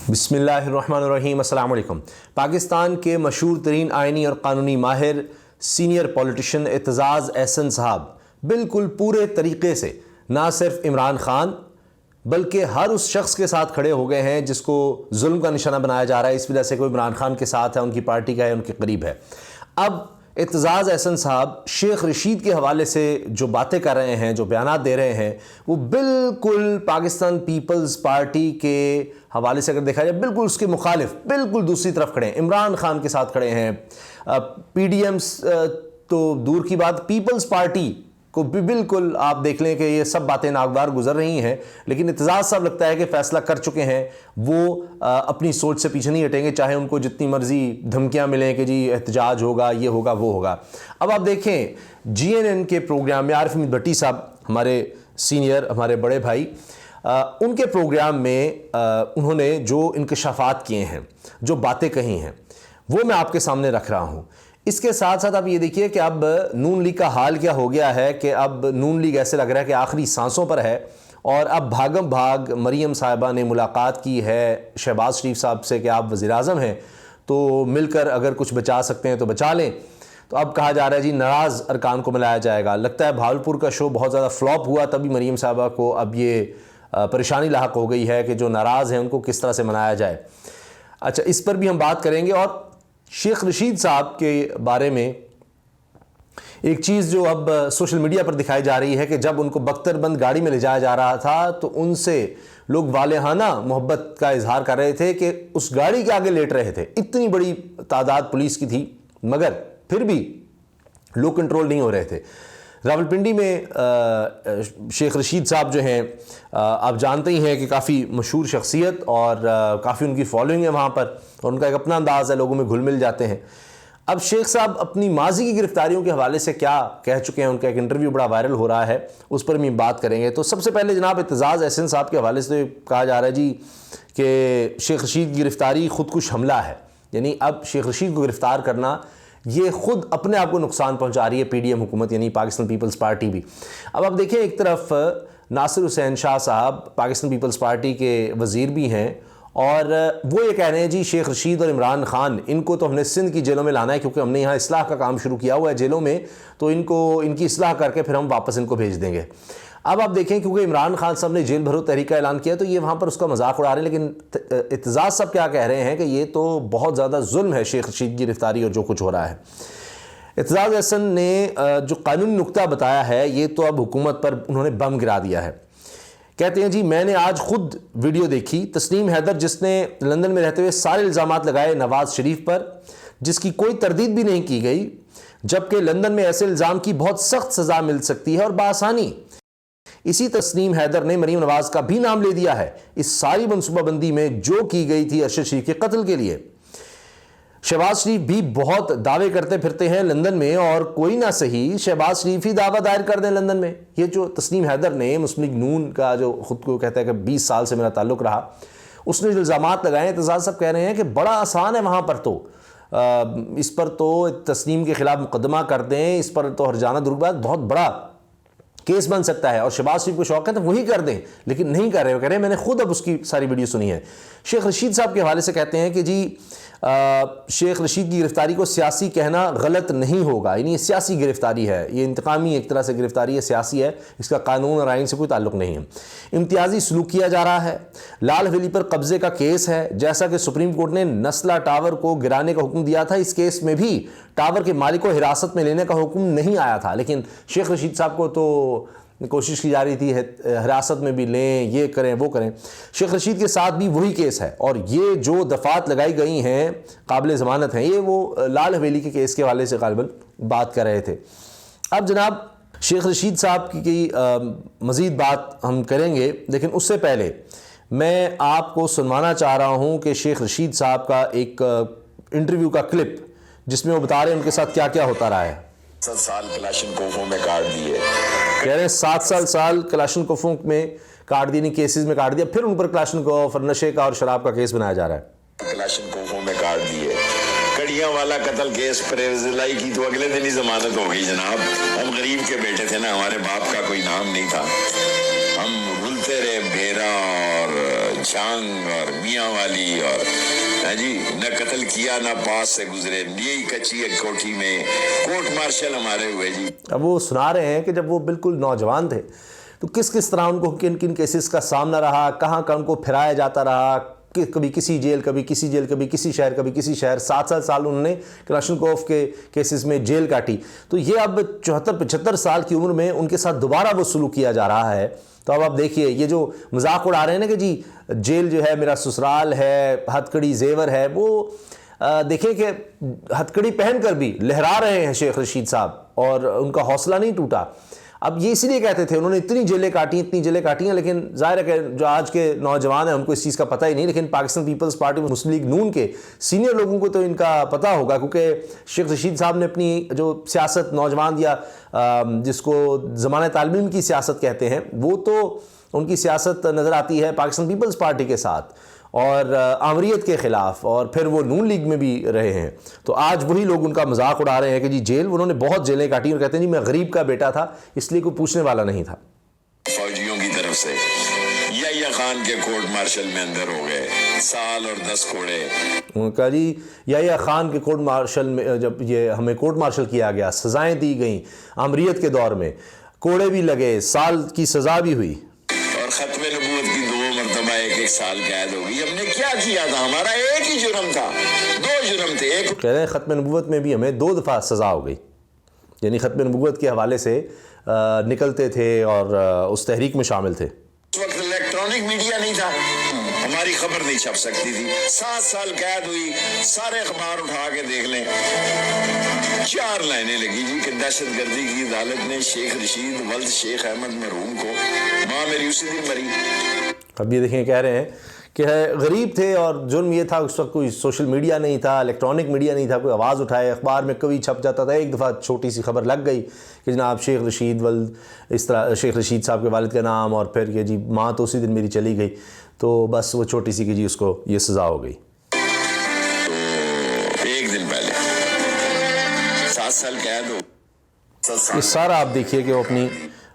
بسم اللہ الرحمن الرحیم۔ السلام علیکم۔ پاکستان کے مشہور ترین آئینی اور قانونی ماہر سینئر پولیٹیشین اعتزاز احسن صاحب بالکل پورے طریقے سے نہ صرف عمران خان بلکہ ہر اس شخص کے ساتھ کھڑے ہو گئے ہیں جس کو ظلم کا نشانہ بنایا جا رہا ہے اس وجہ سے کوئی عمران خان کے ساتھ ہے، ان کی پارٹی کا ہے، ان کے قریب ہے۔ اب اعتزاز احسن صاحب شیخ رشید کے حوالے سے جو باتیں کر رہے ہیں، جو بیانات دے رہے ہیں، وہ بالکل پاکستان پیپلز پارٹی کے حوالے سے اگر دیکھا جائے بالکل اس کے مخالف، بالکل دوسری طرف کھڑے ہیں، عمران خان کے ساتھ کھڑے ہیں۔ پی ڈی ایم تو دور کی بات، پیپلز پارٹی کو بھی بالکل آپ دیکھ لیں کہ یہ سب باتیں ناگوار گزر رہی ہیں، لیکن اعتزاز صاحب لگتا ہے کہ فیصلہ کر چکے ہیں، وہ اپنی سوچ سے پیچھے نہیں ہٹیں گے، چاہے ان کو جتنی مرضی دھمکیاں ملیں کہ جی احتجاج ہوگا، یہ ہوگا، وہ ہوگا۔ اب آپ دیکھیں جی این این کے پروگرام میں عارف احمد بھٹی صاحب، ہمارے سینئر، ہمارے بڑے بھائی، ان کے پروگرام میں انہوں نے جو انکشافات کیے ہیں، جو باتیں کہی ہیں، وہ میں آپ کے سامنے رکھ رہا ہوں۔ اس کے ساتھ ساتھ آپ یہ دیکھیے کہ اب نون لیگ کا حال کیا ہو گیا ہے کہ اب نون لیگ ایسے لگ رہا ہے کہ آخری سانسوں پر ہے، اور اب بھاگم بھاگ مریم صاحبہ نے ملاقات کی ہے شہباز شریف صاحب سے کہ آپ وزیر اعظم ہیں تو مل کر اگر کچھ بچا سکتے ہیں تو بچا لیں۔ تو اب کہا جا رہا ہے جی ناراض ارکان کو ملایا جائے گا۔ لگتا ہے بھاولپور کا شو بہت زیادہ فلاپ ہوا، تبھی مریم صاحبہ کو اب یہ پریشانی لاحق ہو گئی ہے کہ جو ناراض ہیں ان کو کس طرح سے منایا جائے۔ اچھا، اس پر بھی ہم بات کریں گے۔ اور شیخ رشید صاحب کے بارے میں ایک چیز جو اب سوشل میڈیا پر دکھائی جا رہی ہے کہ جب ان کو بختر بند گاڑی میں لے جایا جا رہا تھا تو ان سے لوگ والہانہ محبت کا اظہار کر رہے تھے کہ اس گاڑی کے آگے لیٹ رہے تھے۔ اتنی بڑی تعداد پولیس کی تھی مگر پھر بھی لوگ کنٹرول نہیں ہو رہے تھے۔ راولپنڈی میں شیخ رشید صاحب جو ہیں، آپ جانتے ہی ہیں کہ کافی مشہور شخصیت اور کافی ان کی فالوئنگ ہے وہاں پر، اور ان کا ایک اپنا انداز ہے، لوگوں میں گھل مل جاتے ہیں۔ اب شیخ صاحب اپنی ماضی کی گرفتاریوں کے حوالے سے کیا کہہ چکے ہیں، ان کا ایک انٹرویو بڑا وائرل ہو رہا ہے، اس پر بھی بات کریں گے۔ تو سب سے پہلے جناب اعتزاز احسن صاحب کے حوالے سے کہا جا رہا ہے جی کہ شیخ رشید کی گرفتاری خودکش حملہ ہے، یعنی اب شیخ رشید کو گرفتار کرنا یہ خود اپنے آپ کو نقصان پہنچا رہی ہے پی ڈی ایم حکومت، یعنی پاکستان پیپلز پارٹی بھی۔ اب آپ دیکھیں ایک طرف ناصر حسین شاہ صاحب پاکستان پیپلز پارٹی کے وزیر بھی ہیں، اور وہ یہ کہہ رہے ہیں جی شیخ رشید اور عمران خان ان کو تو ہم نے سندھ کی جیلوں میں لانا ہے کیونکہ ہم نے یہاں اصلاح کا کام شروع کیا ہوا ہے جیلوں میں، تو ان کی اصلاح کر کے پھر ہم واپس ان کو بھیج دیں گے۔ اب آپ دیکھیں کیونکہ عمران خان صاحب نے جیل بھرو تحریک کا اعلان کیا تو یہ وہاں پر اس کا مذاق اڑا رہے ہیں، لیکن اعتزاز صاحب کیا کہہ رہے ہیں کہ یہ تو بہت زیادہ ظلم ہے شیخ رشید کی گرفتاری اور جو کچھ ہو رہا ہے۔ اعتزاز احسن نے جو قانونی نقطہ بتایا ہے یہ تو اب حکومت پر انہوں نے بم گرا دیا ہے۔ کہتے ہیں جی میں نے آج خود ویڈیو دیکھی، تسنیم حیدر جس نے لندن میں رہتے ہوئے سارے الزامات لگائے نواز شریف پر، جس کی کوئی تردید بھی نہیں کی گئی، جبکہ لندن میں ایسے الزام کی بہت سخت سزا مل سکتی ہے اور بآسانی۔ اسی تسنیم حیدر نے مریم نواز کا بھی نام لے دیا ہے اس ساری منصوبہ بندی میں جو کی گئی تھی ارشد شریف کے قتل کے لیے۔ شہباز شریف بھی بہت دعوے کرتے پھرتے ہیں لندن میں، اور کوئی نہ صحیح شہباز شریف ہی دعویٰ دائر کر دیں لندن میں۔ یہ جو تسنیم حیدر نے مسلم لیگ نون کا جو خود کو کہتا ہے کہ 20 سال سے میرا تعلق رہا، اس نے جو الزامات لگائے ہیں، اعتزاز صاحب کہہ رہے ہیں کہ بڑا آسان ہے وہاں پر، تو اس پر تو تسنیم کے خلاف مقدمہ کر دیں، اس پر تو ہرجانہ درگبات بہت بڑا کیس بن سکتا ہے، اور شہباز شریف کو شوق ہے تو وہی کر دیں، لیکن نہیں کر رہے۔ وہ کہہ رہے ہیں میں نے خود اب اس کی ساری ویڈیو سنی ہے۔ شیخ رشید صاحب کے حوالے سے کہتے ہیں کہ جی شیخ رشید کی گرفتاری کو سیاسی کہنا غلط نہیں ہوگا، یعنی یہ سیاسی گرفتاری ہے، یہ انتقامی ایک طرح سے گرفتاری ہے، سیاسی ہے، اس کا قانون اور آئین سے کوئی تعلق نہیں ہے۔ امتیازی سلوک کیا جا رہا ہے، لال حویلی پر قبضے کا کیس ہے، جیسا کہ سپریم کورٹ نے نسلا ٹاور کو گرانے کا حکم دیا تھا، اس کیس میں بھی ٹاور کے مالک کو حراست میں لینے کا حکم نہیں آیا تھا، لیکن شیخ رشید صاحب کو تو کوشش کی جا رہی تھی حراست میں بھی لیں، یہ کریں وہ کریں۔ شیخ رشید کے ساتھ بھی وہی کیس ہے، اور یہ جو دفعات لگائی گئی ہیں قابل ضمانت ہیں، یہ وہ لال حویلی کے کیس کے حوالے سے غالباً بات کر رہے تھے۔ اب جناب شیخ رشید صاحب کی مزید بات ہم کریں گے، لیکن اس سے پہلے میں آپ کو سنوانا چاہ رہا ہوں کہ شیخ رشید صاحب کا ایک انٹرویو کا کلپ جس میں وہ بتا رہے ہیں ان کے ساتھ کیا کیا ہوتا رہا ہے۔ 7 سال کلاشنکوفوں میں کاٹ دیے، کہہ رہے ہیں 7 سال کلاشنکوفوں میں کاٹ دیے، کیسز میں کاٹ دیا، پھر ان پر کلاشنکوف اور نشے کا اور شراب کا کیس بنایا جا رہا ہے۔ کلاشنکوفوں میں کاٹ دیے، کڑیاں والا قتل کیس پرویز الہی کی تو اگلے دن ہی ضمانت ہو گئی جناب۔ ہم غریب کے بیٹے تھے نا، ہمارے باپ کا کوئی نام نہیں تھا، ہم رلتے رہے بھیرا اور جنگ اور میاں والی اور جی نہ قتل کیا نہ پاس سے گزرے، یہی کچی ایک کوٹھی میں کورٹ مارشل ہمارے ہوئے جی۔ اب وہ سنا رہے ہیں کہ جب وہ بالکل نوجوان تھے تو کس طرح ان کو کن کن کیسز کا سامنا رہا، کہاں ان کو پھرایا جاتا رہا، کبھی کسی جیل کبھی کسی جیل کبھی کسی شہر کبھی کسی شہر، 7 سال انہوں نے کلاشنکوف کے کیسز میں جیل کاٹی۔ تو یہ اب 74-75 سال کی عمر میں ان کے ساتھ دوبارہ وہ سلوک کیا جا رہا ہے۔ تو اب آپ دیکھیے یہ جو مذاق اڑا رہے ہیں نا کہ جی جیل جو ہے میرا سسرال ہے، ہتھ کڑی زیور ہے، وہ دیکھیں کہ ہتھ کڑی پہن کر بھی لہرا رہے ہیں شیخ رشید صاحب، اور ان کا حوصلہ نہیں ٹوٹا۔ اب یہ اسی لیے کہتے تھے، انہوں نے اتنی جیلیں کاٹی ہیں، لیکن ظاہر ہے کہ جو آج کے نوجوان ہیں ان کو اس چیز کا پتہ ہی نہیں، لیکن پاکستان پیپلز پارٹی مسلم لیگ نون کے سینئر لوگوں کو تو ان کا پتہ ہوگا، کیونکہ شیخ رشید صاحب نے اپنی جو سیاست نوجوان یا جس کو زمانہ طالب علم کی سیاست کہتے ہیں، وہ تو ان کی سیاست نظر آتی ہے پاکستان پیپلز پارٹی کے ساتھ اور آمریت کے خلاف، اور پھر وہ نون لیگ میں بھی رہے ہیں۔ تو آج وہی لوگ ان کا مذاق اڑا رہے ہیں کہ جی جیل، انہوں نے بہت جیلیں کاٹی اور کہتے ہیں جی میں غریب کا بیٹا تھا اس لیے کوئی پوچھنے والا نہیں تھا۔ فوجیوں کی طرف سے یحییٰ خان کے کورٹ مارشل میں اندر ہو گئے، سال اور 10 کوڑے۔ انہوں نے کہا جی یحییٰ خان کے کورٹ مارشل میں جب یہ ہمیں کورٹ مارشل کیا گیا، سزائیں دی گئیں، آمریت کے دور میں کوڑے بھی لگے، سال کی سزا بھی ہوئی، اور ختم نبوت کی 2 مرتبہ 1 سال قید ہو گئی۔ ہم نے کیا کیا تھا؟ ہمارا ایک ہی جرم تھا، 2 جرم تھے۔ ایک کہہ رہے ہیں ختم نبوت میں بھی ہمیں 2 دفعہ سزا ہو گئی، یعنی ختم نبوت کے حوالے سے نکلتے تھے اور اس تحریک میں شامل تھے۔ اس وقت الیکٹرانک میڈیا نہیں تھا، ہماری خبر نہیں چھپ سکتی تھی۔ 7 سال قید ہوئی، سارے اخبار اٹھا کے دیکھ لیں، 4 لائنیں لگی جی کہ دہشت گردی کی عدالت نے شیخ رشید ولد شیخ احمد مرحوم کو، ماں میری اسی دن مری۔ اب یہ دیکھیں کہہ رہے ہیں کہ غریب تھے اور جرم یہ تھا اس وقت کوئی سوشل میڈیا نہیں تھا، الیکٹرانک میڈیا نہیں تھا، کوئی آواز اٹھائے، اخبار میں کبھی چھپ جاتا تھا، ایک دفعہ چھوٹی سی خبر لگ گئی کہ جناب شیخ رشید ولد، اس طرح شیخ رشید صاحب کے والد کا نام، اور پھر کہ جی ماں تو اسی دن میری چلی گئی، تو بس وہ چھوٹی سی کہ جی اس کو یہ سزا ہو گئی۔ تو 1 دن پہلے 7 سال قید ہو۔ یہ سارا آپ دیکھیے کہ وہ اپنی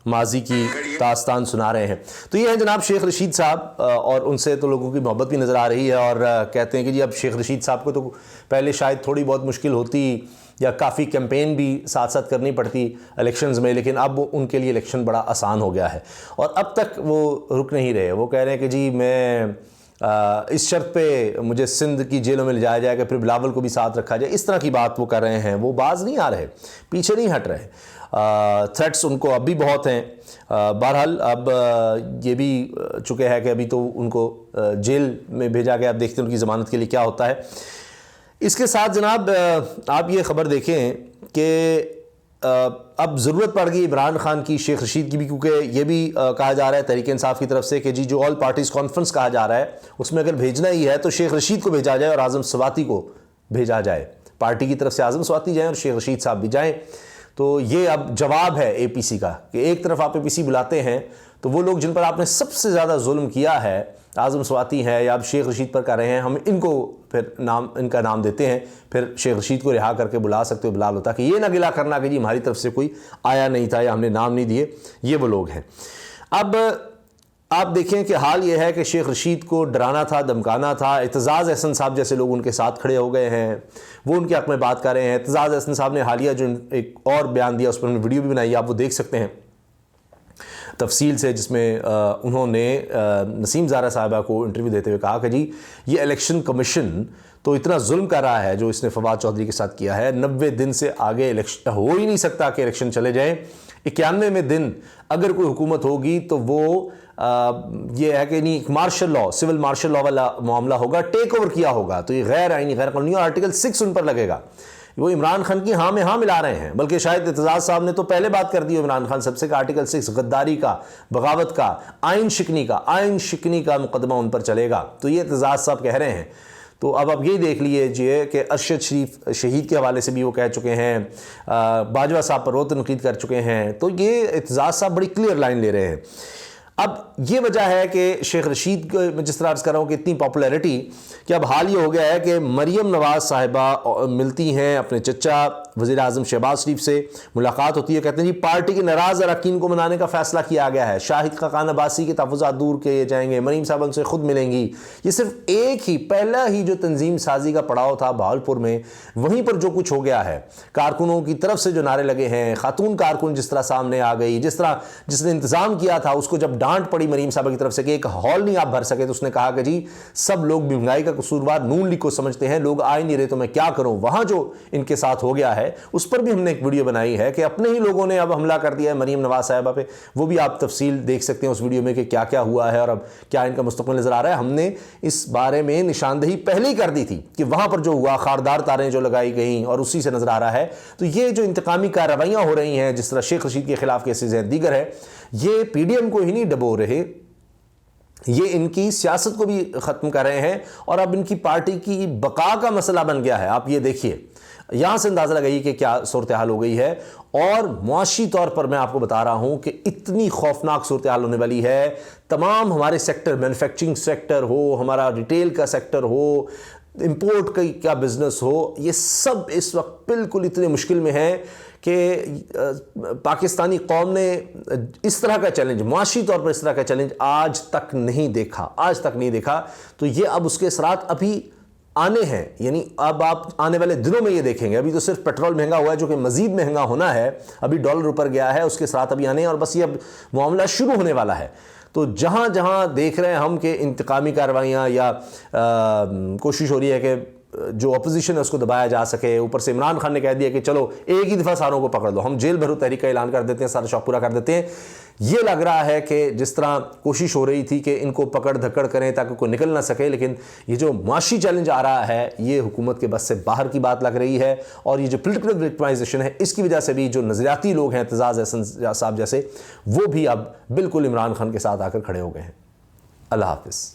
ماضی کی داستان سنا رہے ہیں۔ تو یہ ہیں جناب شیخ رشید صاحب، اور ان سے تو لوگوں کی محبت بھی نظر آ رہی ہے، اور کہتے ہیں کہ جی اب شیخ رشید صاحب کو تو پہلے شاید تھوڑی بہت مشکل ہوتی یا کافی کیمپین بھی ساتھ ساتھ کرنی پڑتی الیکشنز میں، لیکن اب ان کے لیے الیکشن بڑا آسان ہو گیا ہے، اور اب تک وہ رک نہیں رہے۔ وہ کہہ رہے ہیں کہ جی میں اس شرط پہ مجھے سندھ کی جیلوں میں لے جایا جائے کہ پھر بلاول کو بھی ساتھ رکھا جائے، اس طرح کی بات وہ کر رہے ہیں۔ وہ باز نہیں آ رہے، پیچھے نہیں ہٹ رہے، تھریٹس ان کو اب بھی بہت ہیں۔ بہرحال اب یہ بھی چکے ہے کہ ابھی تو ان کو جیل میں بھیجا گیا، اب دیکھتے ہیں ان کی ضمانت کے لیے کیا ہوتا ہے۔ اس کے ساتھ جناب آپ یہ خبر دیکھیں کہ اب ضرورت پڑ گئی عمران خان کی، شیخ رشید کی بھی، کیونکہ یہ بھی کہا جا رہا ہے تحریک انصاف کی طرف سے کہ جی جو آل پارٹیز کانفرنس کہا جا رہا ہے اس میں اگر بھیجنا ہی ہے تو شیخ رشید کو بھیجا جائے اور اعظم سواتی کو بھیجا جائے، پارٹی کی طرف سے اعظم سواتی جائیں اور شیخ رشید صاحب بھی جائیں۔ تو یہ اب جواب ہے اے پی سی کا کہ ایک طرف آپ اے پی سی بلاتے ہیں تو وہ لوگ جن پر آپ نے سب سے زیادہ ظلم کیا ہے، اعظم سواتی ہے یا اب شیخ رشید پر کر رہے ہیں، ہم ان کو پھر ان کا نام دیتے ہیں، پھر شیخ رشید کو رہا کر کے بلا سکتے ہو بلا لو، تاکہ یہ نہ گلا کرنا کہ جی ہماری طرف سے کوئی آیا نہیں تھا یا ہم نے نام نہیں دیے۔ یہ وہ لوگ ہیں۔ اب آپ دیکھیں کہ حال یہ ہے کہ شیخ رشید کو ڈرانا تھا، دھمکانا تھا، اعتزاز احسن صاحب جیسے لوگ ان کے ساتھ کھڑے ہو گئے ہیں، وہ ان کے حق میں بات کر رہے ہیں۔ اعتزاز احسن صاحب نے حالیہ جو ایک اور بیان دیا، اس پر ہم نے ویڈیو بھی بنائی، آپ وہ دیکھ سکتے ہیں تفصیل سے، جس میں انہوں نے نسیم زارا صاحبہ کو انٹرویو دیتے ہوئے کہا کہ جی یہ الیکشن کمیشن تو اتنا ظلم کر رہا ہے جو اس نے فواد چودھری کے ساتھ کیا ہے، 90 دن سے آگے الیکشن ہو ہی نہیں سکتا کہ الیکشن چلے جائیں، 91ویں دن اگر کوئی حکومت ہوگی تو وہ یہ ہے کہ نہیں martial law, civil martial law والا معاملہ ہوگا، ٹیک اوور کیا ہوگا، تو یہ غیر آئینی غیر قانونی، اور آرٹیکل 6 ان پر لگے گا۔ وہ عمران خان کی ہاں میں ہاں ملا رہے ہیں، بلکہ شاید اعتزاز صاحب نے تو پہلے بات کر دی عمران خان سب سے کہ آرٹیکل 6 غداری کا، بغاوت کا، آئین شکنی کا مقدمہ ان پر چلے گا، تو یہ اعتزاز صاحب کہہ رہے ہیں۔ تو اب آپ یہ دیکھ لیجئے کہ ارشد شریف شہید کے حوالے سے بھی وہ کہہ چکے ہیں، باجوہ صاحب پر وہ تنقید کر چکے ہیں، تو یہ اعتزاز صاحب بڑی کلیئر لائن لے رہے ہیں۔ اب یہ وجہ ہے کہ شیخ رشید کو میں جس طرح عرض کر رہا ہوں کہ اتنی پاپولیرٹی کہ اب حال یہ ہو گیا ہے کہ مریم نواز صاحبہ ملتی ہیں اپنے چچا وزیر اعظم شہباز شریف سے، ملاقات ہوتی ہے، کہتے ہیں جی پارٹی کے ناراض اراکین کو منانے کا فیصلہ کیا گیا ہے، شاہد خاقان عباسی کے تحفظات دور کیے جائیں گے، مریم صاحب ان سے خود ملیں گی۔ یہ صرف ایک ہی پہلا ہی جو تنظیم سازی کا پڑاؤ تھا بہاولپور میں، وہیں پر جو کچھ ہو گیا ہے، کارکنوں کی طرف سے جو نعرے لگے ہیں، خاتون کارکن جس طرح سامنے آ گئی، جس نے انتظام کیا تھا، اس کو جب ڈانٹ پڑی مریم صاحبہ کی طرف سے کہ ایک ہال نہیں آپ بھر سکے، تو اس نے کہا کہ جی سب لوگ مہنگائی کا قصوروار نون لیگ کو سمجھتے ہیں، لوگ آ ہی نہیں رہے تو میں کیا کروں۔ وہاں جو ان کے ساتھ ہو گیا ہے اس پر بھی ہم نے ایک ویڈیو بنائی ہے کہ اپنے ہی لوگوں نے اب حملہ کر دیا ہے مریم نواز صاحبہ پہ، وہ بھی آپ تفصیل دیکھ سکتے ہیں اس ویڈیو میں کہ کیا کیا ہوا ہے اور اب کیا ان کا مستقبل نظر آ رہا ہے۔ ہم نے اس بارے میں نشاندہی پہلے ہی کر دی تھی کہ وہاں پر جو ہوا، خاردار تاریں جو لگائی گئیں اور اسی سے نظر آ رہا ہے۔ تو یہ جو انتقامی کارروائیاں ہو رہی ہیں جس طرح شیخ رشید کے خلاف کیسز ہیں، دیگر ہے، یہ پی ڈی ایم کو ہی نہیں ڈبو رہے، یہ ان کی سیاست کو بھی ختم کر رہے ہیں اور اب ان کی پارٹی کی بقا کا مسئلہ بن گیا ہے۔ آپ یہ دیکھیے، یہاں سے اندازہ لگائیے کہ کیا صورتحال ہو گئی ہے، اور معاشی طور پر میں آپ کو بتا رہا ہوں کہ اتنی خوفناک صورتحال ہونے والی ہے۔ تمام ہمارے سیکٹر، مینوفیکچرنگ سیکٹر ہو، ہمارا ریٹیل کا سیکٹر ہو، امپورٹ کا کیا بزنس ہو، یہ سب اس وقت بالکل اتنے مشکل میں ہیں کہ پاکستانی قوم نے اس طرح کا چیلنج، معاشی طور پر اس طرح کا چیلنج آج تک نہیں دیکھا۔ تو یہ اب اس کے اثرات ابھی آنے ہیں، یعنی اب آپ آنے والے دنوں میں یہ دیکھیں گے۔ ابھی تو صرف پیٹرول مہنگا ہوا ہے جو کہ مزید مہنگا ہونا ہے، ابھی ڈالر اوپر گیا ہے، اس کے اثرات ابھی آنے ہیں، اور بس یہ اب معاملہ شروع ہونے والا ہے۔ تو جہاں جہاں دیکھ رہے ہیں ہم کہ انتقامی کارروائیاں یا کوشش ہو رہی ہے کہ جو اپوزیشن ہے اس کو دبایا جا سکے، اوپر سے عمران خان نے کہہ دیا کہ چلو ایک ہی دفعہ ساروں کو پکڑ لو، ہم جیل بھرو تحریک کا اعلان کر دیتے ہیں، سارا شوق پورا کر دیتے ہیں۔ یہ لگ رہا ہے کہ جس طرح کوشش ہو رہی تھی کہ ان کو پکڑ دھکڑ کریں تاکہ کوئی نکل نہ سکے، لیکن یہ جو معاشی چیلنج آ رہا ہے یہ حکومت کے بس سے باہر کی بات لگ رہی ہے، اور یہ جو پولیٹیکل وکٹمائزیشن ہے اس کی وجہ سے بھی جو نظریاتی لوگ ہیں اعتزاز احسن صاحب جیسے، وہ بھی اب بالکل عمران خان کے ساتھ آ کر کھڑے ہو گئے ہیں۔ اللہ حافظ۔